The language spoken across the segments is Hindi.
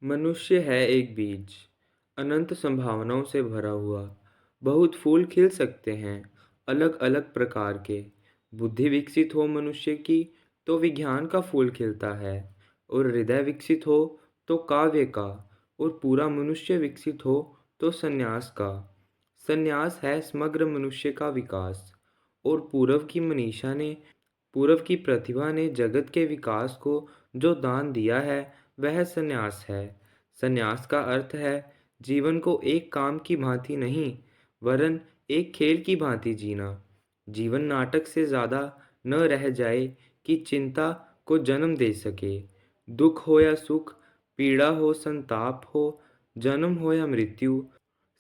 मनुष्य है एक बीज, अनंत संभावनाओं से भरा हुआ। बहुत फूल खिल सकते हैं, अलग अलग प्रकार के। बुद्धि विकसित हो मनुष्य की तो विज्ञान का फूल खिलता है, और हृदय विकसित हो तो काव्य का, और पूरा मनुष्य विकसित हो तो संन्यास का। संन्यास है समग्र मनुष्य का विकास। और पूर्व की प्रतिभा ने जगत के विकास को जो दान दिया है, वह संन्यास है। संन्यास का अर्थ है जीवन को एक काम की भांति नहीं, वरन एक खेल की भांति जीना। जीवन नाटक से ज़्यादा न रह जाए कि चिंता को जन्म दे सके। दुख हो या सुख, पीड़ा हो संताप हो, जन्म हो या मृत्यु,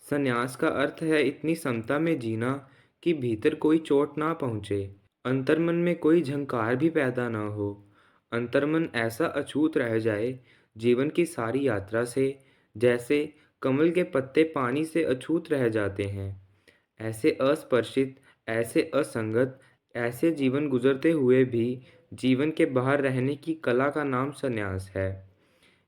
संन्यास का अर्थ है इतनी समता में जीना कि भीतर कोई चोट ना पहुँचे, अंतर्मन में कोई झंकार भी पैदा न हो। अंतर्मन ऐसा अछूत रह जाए जीवन की सारी यात्रा से, जैसे कमल के पत्ते पानी से अछूत रह जाते हैं। ऐसे अस्पर्शित, ऐसे असंगत, ऐसे जीवन गुजरते हुए भी जीवन के बाहर रहने की कला का नाम संन्यास है।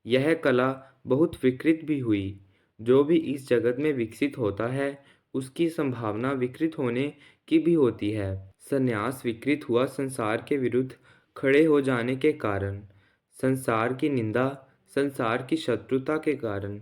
यह कला बहुत विकृत भी हुई। जो भी इस जगत में विकसित होता है, उसकी संभावना विकृत होने की भी होती है। संन्यास विकृत हुआ संसार के विरुद्ध खड़े हो जाने के कारण, संसार की निंदा, संसार की शत्रुता के कारण।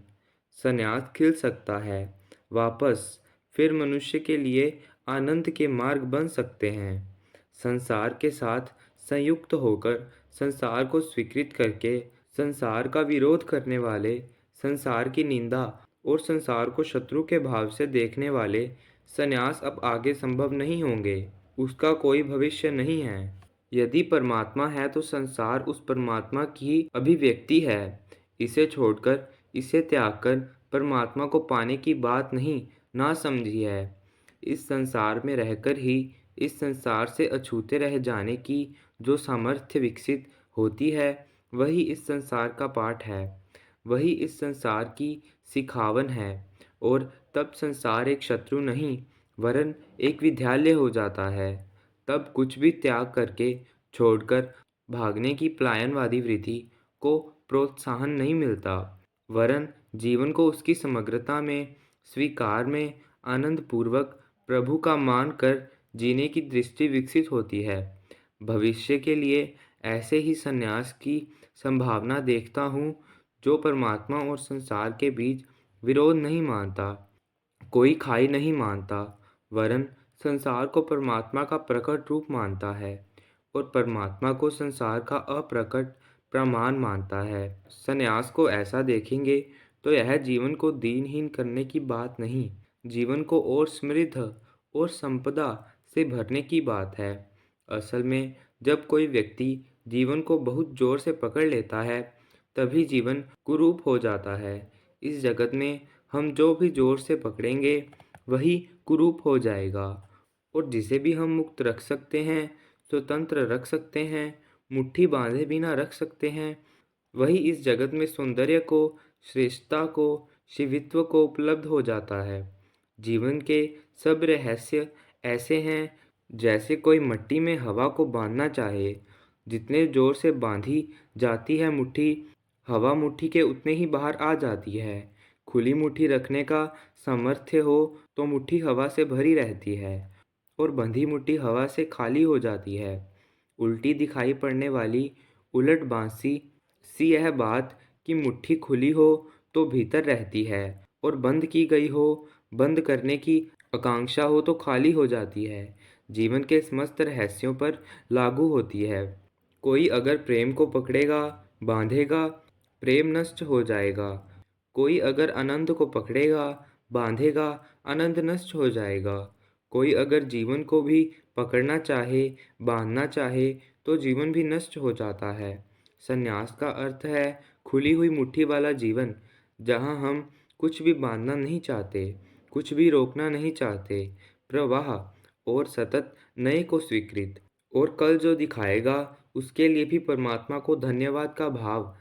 संन्यास खिल सकता है वापस, फिर मनुष्य के लिए आनंद के मार्ग बन सकते हैं। संसार के साथ संयुक्त होकर, संसार को स्वीकृत करके, संसार का विरोध करने वाले, संसार की निंदा और संसार को शत्रु के भाव से देखने वाले संन्यास अब आगे संभव नहीं होंगे। उसका कोई भविष्य नहीं है। यदि परमात्मा है तो संसार उस परमात्मा की अभिव्यक्ति है। इसे छोड़कर, इसे त्याग कर परमात्मा को पाने की बात नहीं ना समझी है। इस संसार में रहकर ही इस संसार से अछूते रह जाने की जो सामर्थ्य विकसित होती है, वही इस संसार का पाठ है, वही इस संसार की सिखावन है। और तब संसार एक शत्रु नहीं, वरन एक विद्यालय हो जाता है। तब कुछ भी त्याग करके, छोड़कर भागने की पलायनवादी वृत्ति को प्रोत्साहन नहीं मिलता, वरन जीवन को उसकी समग्रता में, स्वीकार में, आनंद पूर्वक प्रभु का मान कर जीने की दृष्टि विकसित होती है। भविष्य के लिए ऐसे ही संन्यास की संभावना देखता हूँ, जो परमात्मा और संसार के बीच विरोध नहीं मानता, कोई खाई नहीं मानता, वरन संसार को परमात्मा का प्रकट रूप मानता है और परमात्मा को संसार का अप्रकट प्रमाण मानता है। संन्यास को ऐसा देखेंगे तो यह जीवन को दीनहीन करने की बात नहीं, जीवन को और समृद्ध और संपदा से भरने की बात है। असल में जब कोई व्यक्ति जीवन को बहुत जोर से पकड़ लेता है, तभी जीवन कुरूप हो जाता है। इस जगत में हम जो भी जोर से पकड़ेंगे, वही कुरूप हो जाएगा। और जिसे भी हम मुक्त रख सकते हैं, स्वतंत्र रख सकते हैं, मुट्ठी बांधे बिना रख सकते हैं, वही इस जगत में सौंदर्य को, श्रेष्ठता को, शिवित्व को उपलब्ध हो जाता है। जीवन के सब रहस्य ऐसे हैं जैसे कोई मट्टी में हवा को बांधना चाहे। जितने जोर से बांधी जाती है मुट्ठी, हवा मुट्ठी के उतने ही बाहर आ जाती है। खुली मुट्ठी रखने का सामर्थ्य हो तो मुट्ठी हवा से भरी रहती है, और बंधी मुट्ठी हवा से खाली हो जाती है। उल्टी दिखाई पड़ने वाली उलट बांसी सी यह बात कि मुट्ठी खुली हो तो भीतर रहती है, और बंद की गई हो, बंद करने की आकांक्षा हो तो खाली हो जाती है। जीवन के समस्त रहस्यों पर लागू होती है। कोई अगर प्रेम को पकड़ेगा, बांधेगा, प्रेम नष्ट हो जाएगा। कोई अगर आनंद को पकड़ेगा, बांधेगा, आनंद नष्ट हो जाएगा। कोई अगर जीवन को भी पकड़ना चाहे, बांधना चाहे, तो जीवन भी नष्ट हो जाता है। संन्यास का अर्थ है खुली हुई मुट्ठी वाला जीवन, जहाँ हम कुछ भी बांधना नहीं चाहते, कुछ भी रोकना नहीं चाहते, प्रवाह और सतत नए को स्वीकृत। और कल जो दिखाएगा, उसके लिए भी परमात्मा को धन्यवाद का भाव।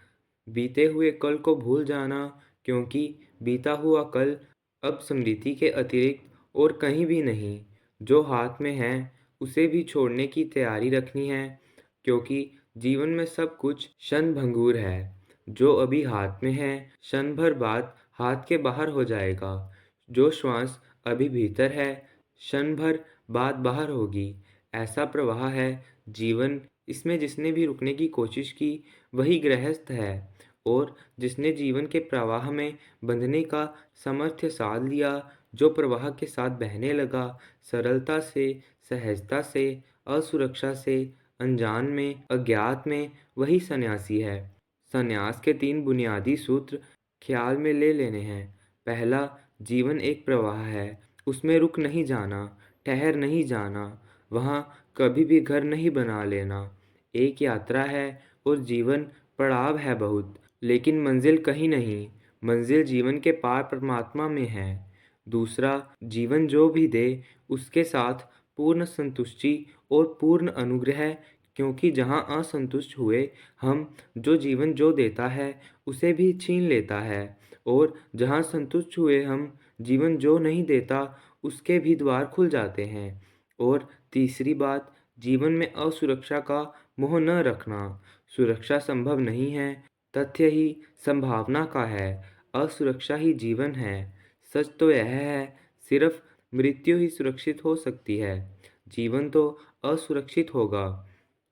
बीते हुए कल को भूल जाना, क्योंकि बीता हुआ कल अब स्मृति के अतिरिक्त और कहीं भी नहीं। जो हाथ में है उसे भी छोड़ने की तैयारी रखनी है, क्योंकि जीवन में सब कुछ क्षणभंगुर है। जो अभी हाथ में है, क्षण भर बाद हाथ के बाहर हो जाएगा। जो श्वास अभी भीतर है, क्षण भर बाद बाहर होगी। ऐसा प्रवाह है जीवन। इसमें जिसने भी रुकने की कोशिश की, वही गृहस्थ है। और जिसने जीवन के प्रवाह में बंधने का सामर्थ्य साध लिया, जो प्रवाह के साथ बहने लगा, सरलता से, सहजता से, असुरक्षा से, अनजान में, अज्ञात में, वही सन्यासी है। संन्यास के 3 बुनियादी सूत्र ख्याल में ले लेने हैं। पहला, जीवन एक प्रवाह है, उसमें रुक नहीं जाना, ठहर नहीं जाना, वहाँ कभी भी घर नहीं बना लेना। एक यात्रा है और जीवन पड़ाव है बहुत, लेकिन मंजिल कहीं नहीं। मंजिल जीवन के पार परमात्मा में है। दूसरा, जीवन जो भी दे, उसके साथ पूर्ण संतुष्टि और पूर्ण अनुग्रह, क्योंकि जहाँ असंतुष्ट हुए हम, जो जीवन जो देता है उसे भी छीन लेता है। और जहाँ संतुष्ट हुए हम, जीवन जो नहीं देता उसके भी द्वार खुल जाते हैं। और तीसरी बात, जीवन में असुरक्षा का मोह न रखना। सुरक्षा संभव नहीं है, तथ्य ही संभावना का है। असुरक्षा ही जीवन है। सच तो यह है, सिर्फ मृत्यु ही सुरक्षित हो सकती है, जीवन तो असुरक्षित होगा।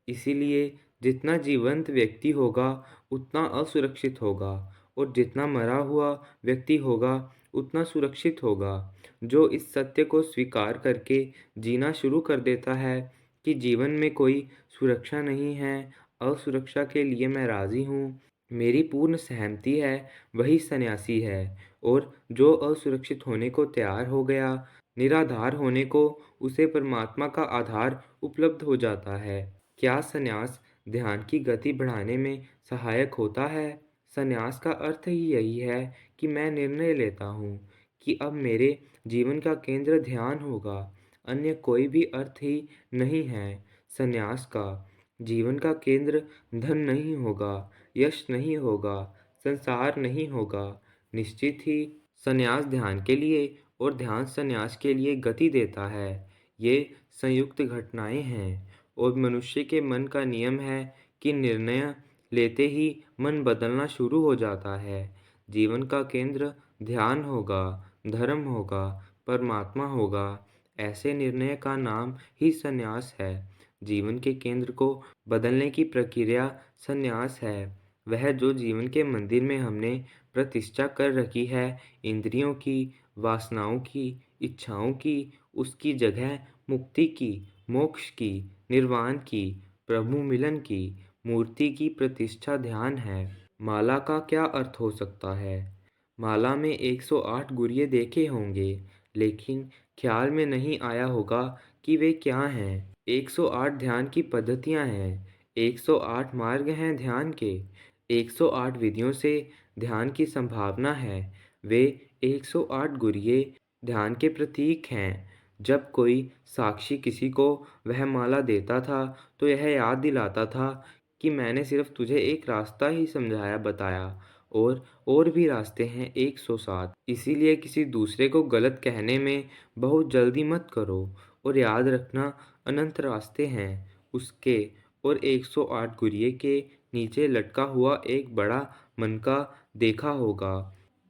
इसीलिए जितना जीवंत व्यक्ति होगा उतना असुरक्षित होगा, और जितना मरा हुआ व्यक्ति होगा उतना सुरक्षित होगा। जो इस सत्य को स्वीकार करके जीना शुरू कर देता है कि जीवन में कोई सुरक्षा नहीं है, असुरक्षा के लिए मैं राज़ी हूँ, मेरी पूर्ण सहमति है, वही सन्यासी है। और जो असुरक्षित होने को तैयार हो गया, निराधार होने को, उसे परमात्मा का आधार उपलब्ध हो जाता है। क्या संन्यास ध्यान की गति बढ़ाने में सहायक होता है? संन्यास का अर्थ ही यही है कि मैं निर्णय लेता हूँ कि अब मेरे जीवन का केंद्र ध्यान होगा, अन्य कोई भी अर्थ ही नहीं है। संन्यास का जीवन का केंद्र धन नहीं होगा, यश नहीं होगा, संसार नहीं होगा। निश्चित ही संन्यास ध्यान के लिए और ध्यान संन्यास के लिए गति देता है। ये संयुक्त घटनाएं हैं, और मनुष्य के मन का नियम है कि निर्णय लेते ही मन बदलना शुरू हो जाता है। जीवन का केंद्र ध्यान होगा, धर्म होगा, परमात्मा होगा। ऐसे निर्णय का नाम ही संन्यास है। जीवन के केंद्र को बदलने की प्रक्रिया संन्यास है। वह जो जीवन के मंदिर में हमने प्रतिष्ठा कर रखी है, इंद्रियों की, वासनाओं की, इच्छाओं की, उसकी जगह मुक्ति की, मोक्ष की, निर्वाण की, प्रभु मिलन की मूर्ति की प्रतिष्ठा ध्यान है। माला का क्या अर्थ हो सकता है? माला में 108 गुरिये देखे होंगे, लेकिन ख्याल में नहीं आया होगा कि वे क्या हैं। 108 ध्यान की पद्धतियाँ हैं, 108 मार्ग हैं ध्यान के, 108 विधियों से ध्यान की संभावना है। वे 108 गुरिये ध्यान के प्रतीक हैं। जब कोई साक्षी किसी को वह माला देता था, तो यह याद दिलाता था कि मैंने सिर्फ तुझे एक रास्ता ही समझाया बताया, और भी रास्ते हैं 107। इसीलिए किसी दूसरे को गलत कहने में बहुत जल्दी मत करो, और याद रखना, अनंत रास्ते हैं उसके। और 108 गुरिये के नीचे लटका हुआ एक बड़ा मनका देखा होगा।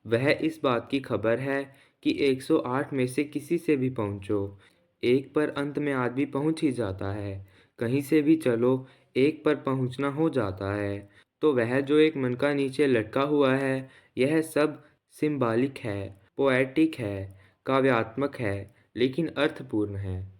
वह इस बात की खबर है कि 108 में से किसी से भी पहुँचो, एक पर अंत में आदमी पहुँच ही जाता है। कहीं से भी चलो, एक पर पहुँचना हो जाता है। तो वह जो एक मनका नीचे लटका हुआ है, यह सब सिंबॉलिक है, पोएटिक है, काव्यात्मक है, लेकिन अर्थपूर्ण है।